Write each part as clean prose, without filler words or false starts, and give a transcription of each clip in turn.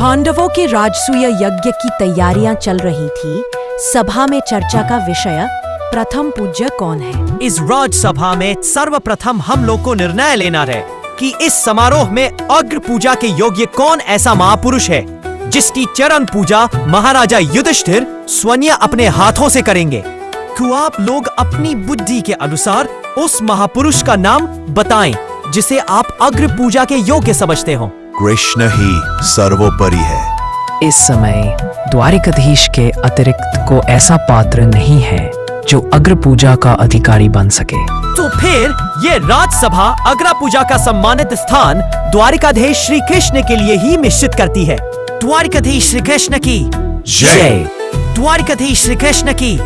पांडवों के राजसूय यज्ञ की तैयारियां चल रही थी। सभा में चर्चा का विषय प्रथम पूज्य कौन है। इस राजसभा में सर्वप्रथम हम लोग को निर्णय लेना है कि इस समारोह में अग्र पूजा के योग्य कौन ऐसा महापुरुष है जिसकी चरण पूजा महाराजा युधिष्ठिर स्वयं अपने हाथों से करेंगे। तो आप लोग अपनी बुद्धि के अनुसार उस महापुरुष का नाम बताएं जिसे आप अग्र पूजा के योग्य समझते हो। कृष्ण ही सर्वोपरि है। इस समय द्वारिकाधीश के अतिरिक्त को ऐसा पात्र नहीं है जो अग्र पूजा का अधिकारी बन सके। तो फिर ये राजसभा अग्र पूजा का सम्मानित स्थान द्वारिकाधीश श्री कृष्ण के लिए ही निश्चित करती है। द्वारिकाधीश श्री कृष्ण की जय। द्वारिकाधीश श्री कृष्ण की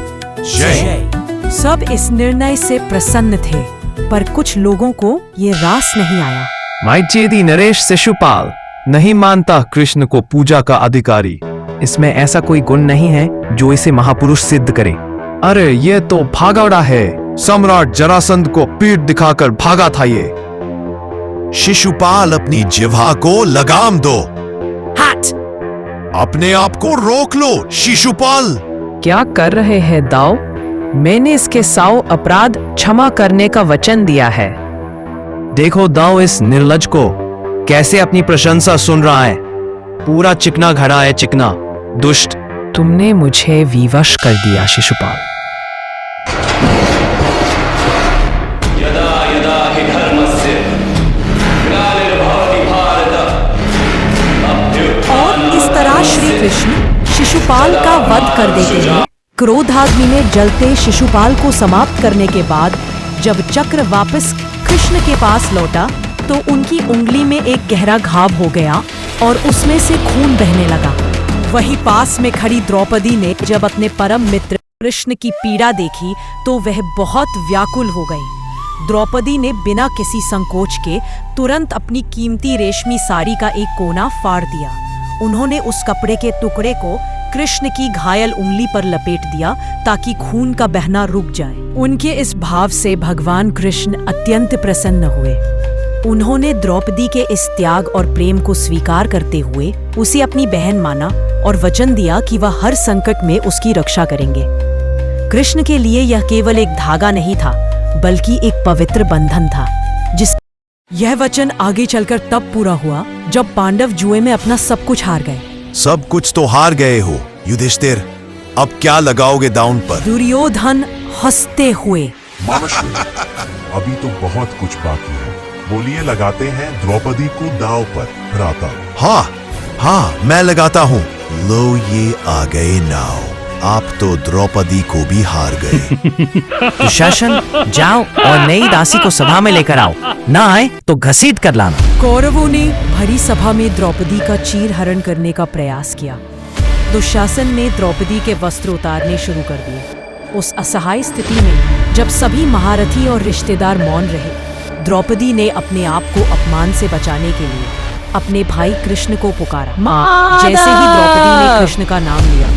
जय। सब इस निर्णय से प्रसन्न थे, पर कुछ लोगों को ये रास नहीं आया। माइचेदी नरेश शिशुपाल नहीं मानता कृष्ण को पूजा का अधिकारी। इसमें ऐसा कोई गुण नहीं है जो इसे महापुरुष सिद्ध करे। अरे ये तो भागौड़ा है। सम्राट जरासंध को पीठ दिखाकर भागा था ये। शिशुपाल अपनी जिह्वा को लगाम दो। हट! अपने आप को रोक लो शिशुपाल। क्या कर रहे हैं दाऊ? मैंने इसके 100 अपराध क्षमा करने का वचन दिया है। देखो दाऊ इस निर्लज को कैसे अपनी प्रशंसा सुन रहा है। पूरा चिकना घड़ा है, चिकना दुष्ट। तुमने मुझे विवश कर दिया शिशुपाल। और इस तरह श्री कृष्ण शिशुपाल का वध कर देते हैं। क्रोधाग्नि में जलते शिशुपाल को समाप्त करने के बाद जब चक्र वापस कृष्ण के पास लौटा तो उनकी उंगली में एक गहरा घाव हो गया और उसमें से खून बहने लगा। वहीं पास में खड़ी द्रौपदी ने जब अपने परम मित्र कृष्ण की पीड़ा देखी तो वह बहुत व्याकुल हो गई। द्रौपदी ने बिना किसी संकोच के तुरंत अपनी कीमती रेशमी साड़ी का एक कोना फाड़ दिया। उन्होंने उस कपड़े के टुकड़े को कृष्ण की घायल उंगली पर लपेट दिया ताकि खून का बहना रुक जाए। उनके इस भाव से भगवान कृष्ण अत्यंत प्रसन्न हुए। उन्होंने द्रौपदी के इस त्याग और प्रेम को स्वीकार करते हुए उसे अपनी बहन माना और वचन दिया कि वह हर संकट में उसकी रक्षा करेंगे। कृष्ण के लिए यह केवल एक धागा नहीं था बल्कि एक पवित्र बंधन था। यह वचन आगे चलकर तब पूरा हुआ जब पांडव जुए में अपना सब कुछ हार गए। सब कुछ तो हार गए हो युधिष्ठिर, अब क्या लगाओगे दांव पर? दुर्योधन हंसते हुए। अभी तो बहुत कुछ बाकी है। बोलिए, लगाते हैं द्रौपदी को दांव पर, भ्राता। हाँ, मैं लगाता हूँ। लो ये आ गए नाव। आप तो द्रौपदी को भी हार गए। दुशासन जाओ और नई दासी को सभा में लेकर आओ। ना आए तो घसीट कर लाना। कौरवों ने भरी सभा में द्रौपदी का चीर हरण करने का प्रयास किया। दुशासन ने द्रौपदी के वस्त्र उतारने शुरू कर दिए। उस असहाय स्थिति में जब सभी महारथी और रिश्तेदार मौन रहे, द्रौपदी ने अपने आप को अपमान से बचाने के लिए अपने भाई कृष्ण को पुकारा। जैसे ही द्रौपदी ने कृष्ण का नाम लिया,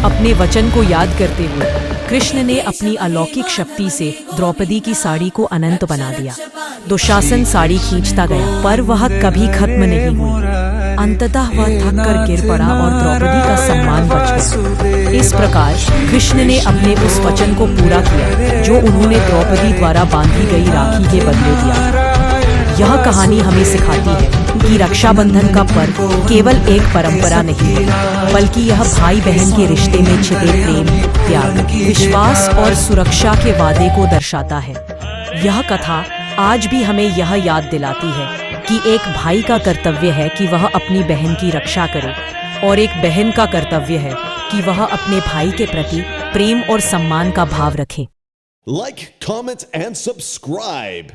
अपने वचन को याद करते हुए कृष्ण ने अपनी अलौकिक शक्ति से द्रौपदी की साड़ी को अनंत बना दिया। दुशासन साड़ी खींचता गया पर वह कभी खत्म नहीं हुई। अंततः वह थक कर गिर पड़ा और द्रौपदी का सम्मान बच गया। इस प्रकार कृष्ण ने अपने उस वचन को पूरा किया जो उन्होंने द्रौपदी द्वारा बांधी गई राखी के बदले दिया। यह कहानी हमें सिखाती है कि रक्षाबंधन का पर्व केवल एक परंपरा नहीं है बल्कि यह भाई बहन के रिश्ते में छिपे प्रेम, त्याग, विश्वास और सुरक्षा के वादे को दर्शाता है। यह कथा आज भी हमें यह याद दिलाती है कि एक भाई का कर्तव्य है कि वह अपनी बहन की रक्षा करे और एक बहन का कर्तव्य है कि वह अपने भाई के प्रति प्रेम और सम्मान का भाव रखे। Like, comment and subscribe.